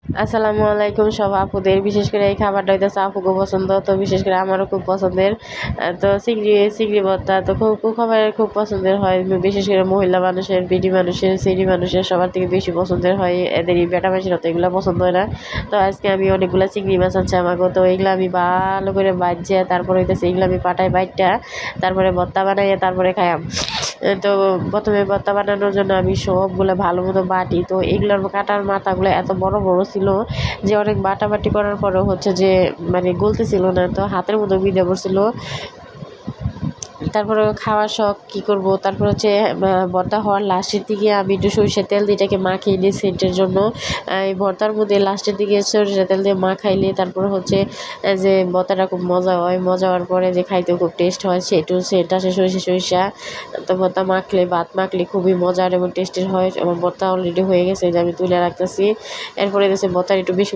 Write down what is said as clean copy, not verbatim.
আসসালামু আলাইকুম সব আপুদের। বিশেষ করে এই খাবারটা হইতেছে আপুকে পছন্দ, তো বিশেষ করে আমারও খুব পছন্দের। তো চিংড়ি ভর্তা তো খুব খাবারের খুব পছন্দের হয়, বিশেষ করে মহিলা মানুষের, বিডি মানুষের, সিডি মানুষের সবার থেকে বেশি পছন্দের হয়। এদেরই বেটা মাছের তো এগুলো পছন্দ হয় না। তো আজকে আমি অনেকগুলো চিংড়ি মাছ আনছি আমাকে, তো এগুলো আমি ভালো করে বাজছে, তারপরে হইতেছে এগুলো আমি পাটায় বাইটটা তারপরে ভর্তা বানাইয়া তারপরে খাইয়াম। তো প্রথমে ভর্তা বানানোর জন্য আমি সবগুলো ভালো মতো বাটি, তো এগুলোর কাটার মাথাগুলো এত বড় বড় ছিল যে অনেক বাটাবাটি করার পরেও হচ্ছে যে মানে গলতেছিল না, তো হাতের মতো বিঁধে পড়ছিল। তারপরে খাওয়ার শখ কী করব, তারপর হচ্ছে ভর্তা হওয়ার লাস্টের দিকে আমি একটু সরিষার তেল দিয়ে এটাকে মাখিয়ে নিই সেন্টের জন্য। এই ভর্তার মধ্যে লাস্টের দিকে সরিষার তেল দিয়ে মাখাইলে তারপর হচ্ছে যে ভর্তাটা খুব মজা হয়, মজা হওয়ার পরে যে খাইতেও খুব টেস্ট হয়, সেটু সেটা সে সরিষা তো ভর্তা মাখলে ভাত মাখলে খুবই মজার এবং টেস্টের হয়। আমার ভর্তা অলরেডি হয়ে গেছে, যে আমি তুলে রাখতেছি। এরপরে গেছে ভর্তার একটু বেশি